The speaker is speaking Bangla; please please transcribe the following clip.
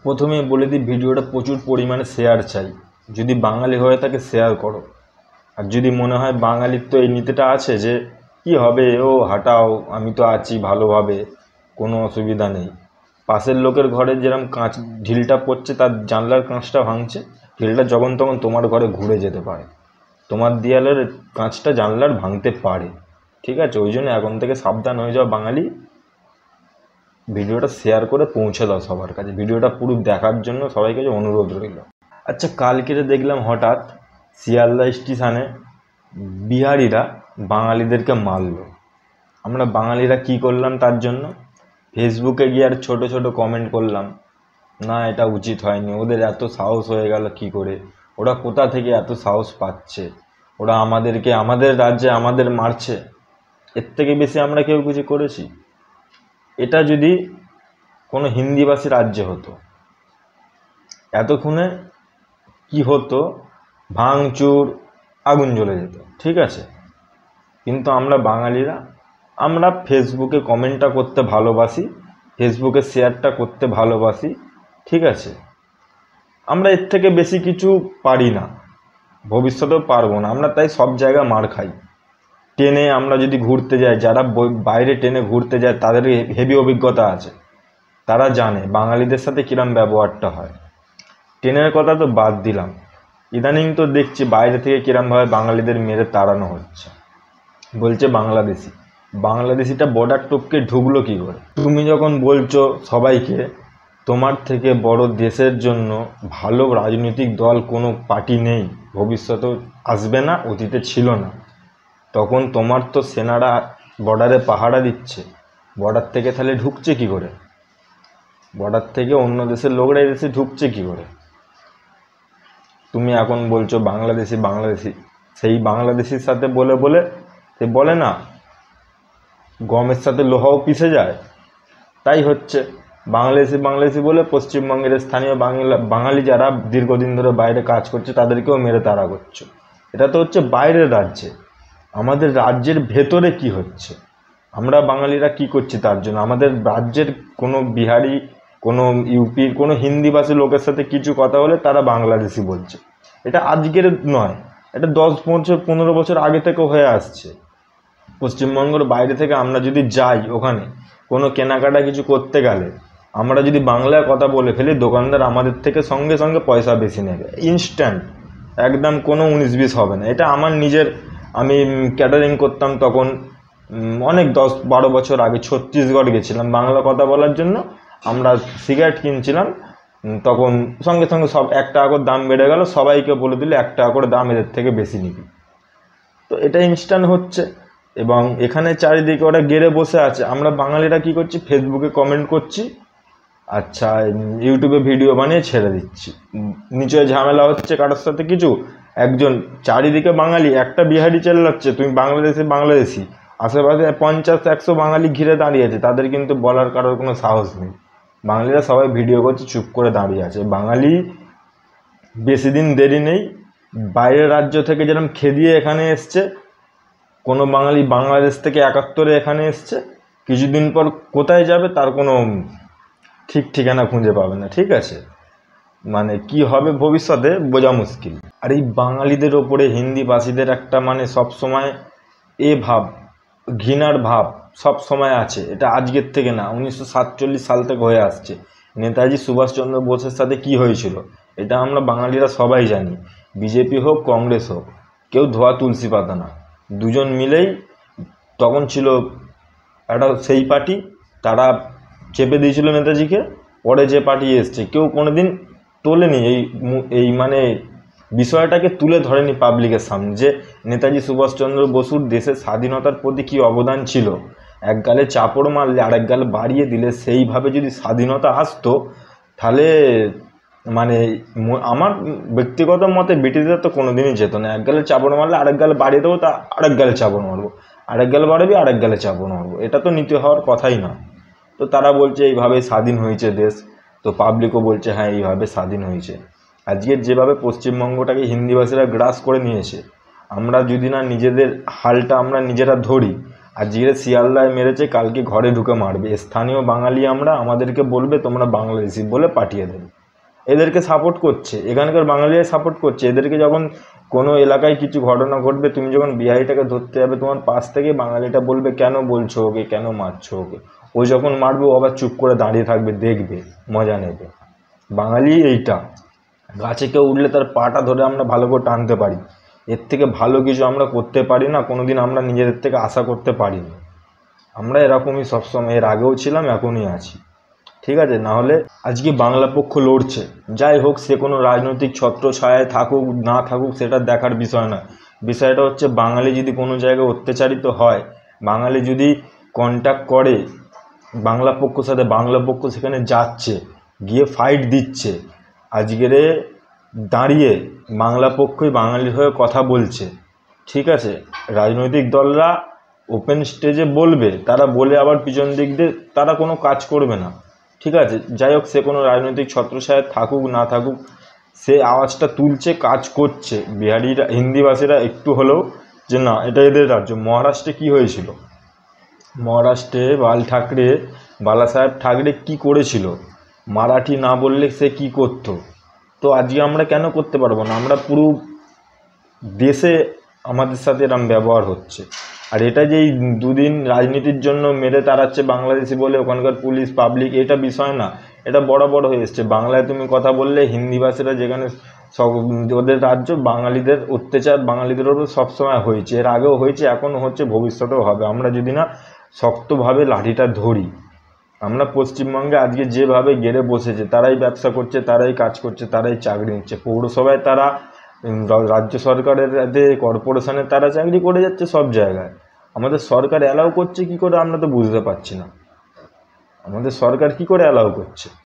প্রথমেই বলে দিই, ভিডিওটা প্রচুর পরিমাণে শেয়ার চাই। যদি বাঙালি হয়ে থাকে শেয়ার করো, আর যদি মনে হয় বাঙালির তো এই নীতিটা আছে যে কি হবে, ও হাঁটাও, আমি তো আছি ভালোভাবে, কোনো অসুবিধা নেই। পাশের লোকের ঘরে যেরকম কাঁচ ঢিলটা পড়ছে, তার জানলার কাঁচটা ভাঙছে, ঢিলটা যখন তখন তোমার ঘরে ঘুরে যেতে পারে, তোমার দেয়ালের কাঁচটা জানলার ভাঙতে পারে। ঠিক আছে, ওই জন্য এখন থেকে সাবধান হয়ে যাও বাঙালি। ভিডিওটা শেয়ার করে পৌঁছে দাও সবার কাছে। ভিডিওটা পুরো দেখার জন্য সবাই কাছে অনুরোধ রইল। আচ্ছা, কালকে দেখলাম হঠাৎ শিয়ালদা স্টেশনে বিহারিরা বাঙালিদেরকে মারল। আমরা বাঙালিরা কি করলাম তার জন্য? ফেসবুকে গিয়ে আর ছোট ছোট কমেন্ট করলাম, না এটা উচিত হয়নি, ওদের এত সাহস হয়ে গেল কি করে, ওরা কোথা থেকে এত সাহস পাচ্ছে, ওরা আমাদেরকে আমাদের রাজ্যে আমাদের মারছে, এর থেকে বেশি আমরা কেউ কিছু করেছি? এটা যদি কোনো হিন্দিভাষী রাজ্যে হতো, এতক্ষণে কি হতো, ভাঙচুর, আগুন জ্বলে যেত। ঠিক আছে, কিন্তু আমরা বাঙালিরা আমরা ফেসবুকে কমেন্টটা করতে ভালোবাসি, ফেসবুকে শেয়ারটা করতে ভালোবাসি। ঠিক আছে, আমরা এর থেকে বেশি কিছু পারি না, ভবিষ্যতেও পারবো না। আমরা তাই সব জায়গায় মার খাই। ট্রেনে আমরা যদি ঘুরতে যাই, যারা বাইরে ট্রেনে ঘুরতে যায় তাদের হেভি অভিজ্ঞতা আছে, তারা জানে বাঙালিদের সাথে কিরম ব্যবহারটা হয়। ট্রেনের কথা তো বাদ দিলাম, ইদানিং তো দেখছি বাইরে থেকে কিরমভাবে বাঙালিদের মেরে তাড়ানো হচ্ছে, বলছে বাংলাদেশি। বাংলাদেশিটা বর্ডার টপকে ঢুকলো কি করে? তুমি যখন বলছো সবাইকে তোমার থেকে বড় দেশের জন্য ভালো রাজনৈতিক দল কোনো পার্টি নেই, ভবিষ্যতেও আসবে না, অতীতে ছিল না, তখন তোমার তো সেনারা বর্ডারে পাহারা দিচ্ছে, বর্ডার থেকে তাহলে ঢুকছে কি করে? বর্ডার থেকে অন্য দেশের লোকরা এই দেশে ঢুকছে কি করে? তুমি এখন বলছো বাংলাদেশি বাংলাদেশি, সেই বাংলাদেশির সাথে বলে বলে সে বলে না গমের সাথে লোহাও পিষে যায়, তাই হচ্ছে। বাংলাদেশি বাংলাদেশি বলে পশ্চিমবঙ্গের স্থানীয় বাঙালি যারা দীর্ঘদিন ধরে বাইরে কাজ করছে তাদেরকেও মেরে তাড়া করছো। এটা তো হচ্ছে বাইরের রাজ্যে। আমাদের রাজ্যের ভেতরে কি হচ্ছে, আমরা বাঙালিরা কি করছি তার জন্য? আমাদের রাজ্যের কোনো বিহারি, কোনো ইউপির, কোনো হিন্দিভাষী লোকের সাথে কিছু কথা হলে তারা বাংলাদেশি বলছে। এটা আজকের নয়, এটা 10 বছর 15 বছর আগে থেকেও হয়ে আসছে। পশ্চিমবঙ্গের বাইরে থেকে আমরা যদি যাই, ওখানে কোনো কেনাকাটা কিছু করতে গেলে আমরা যদি বাংলায় কথা বলে ফেলি, দোকানদার আমাদের থেকে সঙ্গে সঙ্গে পয়সা বেশি নেবে, ইনস্ট্যান্ট, একদম কোনো 19-20 হবে না। এটা আমার নিজের, আমি ক্যাটারিং করতাম তখন, অনেক 10-12 বছর আগে ছত্তিশগড় গেছিলাম বাংলা কথা বলার জন্য। আমরা সিগারেট কিনছিলাম, তখন সঙ্গে সঙ্গে সব 1 টাকা করে দাম বেড়ে গেল, সবাইকে বলে দিলে 1 টাকা করে দাম এদের থেকে বেশি নিবি। তো এটা ইনস্ট্যান্ট হচ্ছে, এবং এখানে চারিদিকে ওরা গেড়ে বসে আছে। আমরা বাঙালিরা কি করছি, ফেসবুকে কমেন্ট করছি, আচ্ছা ইউটিউবে ভিডিও বানিয়ে ছেড়ে দিচ্ছি, নিচে ঝামেলা হচ্ছে কারোর সাথে কিছু, একজন চারিদিকে বাঙালি, একটা বিহারি চেল্লাচ্ছে তুমি বাংলাদেশি বাংলাদেশি, আশেপাশে 50-100 বাঙালি ঘিরে দাঁড়িয়েছে, তাদের কিন্তু বলার কারোর কোনো সাহস নেই। বাঙালিরা সবাই ভিডিও করছে, চুপ করে দাঁড়িয়ে আছে। বাঙালি বেশি দিন দেরি নেই, বাইরের রাজ্য থেকে যেরকম খেদিয়ে এখানে এসছে, কোনো বাঙালি বাংলাদেশ থেকে 71-এ এখানে এসছে, কিছুদিন পর কোথায় যাবে তার কোনো ঠিক ঠিকানা খুঁজে পাবে না। ঠিক আছে, মানে কি হবে ভবিষ্যতে বোঝা মুশকিল। আর এই বাঙালিদের ওপরে হিন্দিভাষীদের একটা মানে সবসময় ভাব, ঘৃণার ভাব সব সময় আছে। এটা আজকের থেকে না, 1947 সাল থেকে হয়ে আসছে। নেতাজি সুভাষচন্দ্র বোসের সাথে কি হয়েছিল এটা আমরা বাঙালিরা সবাই জানি। বিজেপি হোক কংগ্রেস হোক, কেউ ধোয়া তুলসী পাতা না, দুজন মিলেই তখন ছিল একটা সেই পার্টি, তারা চেপে দিয়েছিল নেতাজিকে। পরে যে পার্টি এসছে কেউ কোনোদিন তোলেনি এই মানে বিষয়টাকে তুলে ধরেনি পাবলিকের সামনে, যে নেতাজি সুভাষচন্দ্র বসুর দেশের স্বাধীনতার প্রতি কী অবদান ছিল। এক গালে চাপড় মারলে আরেক গালে বাড়িয়ে দিলে সেইভাবে যদি স্বাধীনতা আসতো, তাহলে মানে আমার ব্যক্তিগত মতে ব্রিটিশরা তো কোনোদিনই যেত না। এক গালে চাপড় মারলে আরেক গালে বাড়িয়ে দেবো, তা আরেক গালে চাপড় মারবো, আরেক গালে বাড়াবি আরেক গালে চাপড় মারবো, এটা তো নীতি হওয়ার কথাই না। তো তারা বলছে এইভাবে স্বাধীন হয়েছে দেশ, তো পাবলিকও বলছে হ্যাঁ এইভাবে স্বাধীন হয়েছে। আজকের যেভাবে পশ্চিমবঙ্গটাকে হিন্দিভাষীরা গ্রাস করে নিয়েছে, আমরা যদি না নিজেদের হালটা আমরা নিজেরা ধরি, আজকে শিয়ালদায় মেরেছে, কালকে ঘরে ঢুকে মারবে। স্থানীয় বাঙালি আমরা, আমাদেরকে বলবে তোমরা বাংলাদেশি বলে পাঠিয়ে দেবে। এদেরকে সাপোর্ট করছে, এখানকার বাঙালিরা সাপোর্ট করছে এদেরকে। যখন কোনো এলাকায় কিছু ঘটনা ঘটবে, তুমি যখন বিহারিটাকে ধরতে যাবে, তোমার পাশ থেকে বাঙালিটা বলবে কেন বলছো ওকে, কেন মারছো ওকে। ও যখন মারবে ও আবার চুপ করে দাঁড়িয়ে থাকবে, দেখবে, মজা নেবে। বাঙালি এইটা, গাছে কেউ উঠলে তার পাটা ধরে আমরা ভালো করে টানতে পারি, এর থেকে ভালো কিছু আমরা করতে পারি না, কোনোদিন আমরা নিজেদের থেকে আশা করতে পারি না। আমরা এরকমই সবসময়, এর আগেও ছিলাম, এখনই আছি, ঠিক আছে। না হলে আজকে বাংলা পক্ষ লড়ছে, যাই হোক, সে কোনো রাজনৈতিক ছত্রছায়ায় থাকুক না থাকুক সেটা দেখার বিষয় না। বিষয়টা হচ্ছে বাঙালি যদি কোনো জায়গায় অত্যাচারিত হয়, বাঙালি যদি কন্ট্যাক্ট করে বাংলা পক্ষর সাথে, বাংলা পক্ষ সেখানে যাচ্ছে, গিয়ে ফাইট দিচ্ছে, আজকেরে দাঁড়িয়ে বাংলা পক্ষই বাঙালির হয়ে কথা বলছে, ঠিক আছে। রাজনৈতিক দলরা ওপেন স্টেজে বলবে, তারা বলে আবার পিছন দিক দিয়ে তারা কোনো কাজ করবে না, ঠিক আছে। যাই হোক, সে কোনো রাজনৈতিক ছত্রছায়ায় থাকুক না থাকুক, সে আওয়াজটা তুলছে, কাজ করছে। বিহারিরা, হিন্দিভাষীরা একটু হলেও যে না, এটা এদের রাজ্য। মহারাষ্ট্রে কি হয়েছিল, মহারাষ্ট্রে বালাসাহেব ঠাকরে কি করেছিল, মারাঠি না বললে সে কি করতো। তো আজকে আমরা কেন করতে পারবো না? আমরা পুরো দেশে আমাদের সাথে এরম ব্যবহার হচ্ছে। আর এটা যে এই দুদিন রাজনীতির জন্য মেরে তাড়াচ্ছে বাংলাদেশি বলে ওখানকার পুলিশ পাবলিক, এটা বিষয় না, এটা বড় বড় হয়ে এসছে। বাংলায় তুমি কথা বললে হিন্দিভাষীরা যেখানে সব, ওদের রাজ্য, বাঙালিদের অত্যাচার বাঙালিদের ওপর সবসময় হয়েছে, এর আগেও হয়েছে, এখনও হচ্ছে, ভবিষ্যতেও হবে। আমরা যদি না শক্তভাবে লাঠিটা ধরি। আমরা পশ্চিমবঙ্গে আজকে যেভাবে গেড়ে বসেছে, তারাই ব্যবসা করছে, তারাই কাজ করছে, তারাই চাকরি নিচ্ছে, পৌরসভায় তারা, রাজ্য সরকারের কর্পোরেশনে তারা চাকরি করে যাচ্ছে, সব জায়গায়। আমাদের সরকার অ্যালাউ করছে কি করে আমরা তো বুঝতে পারছি না, আমাদের সরকার কি করে অ্যালাউ করছে।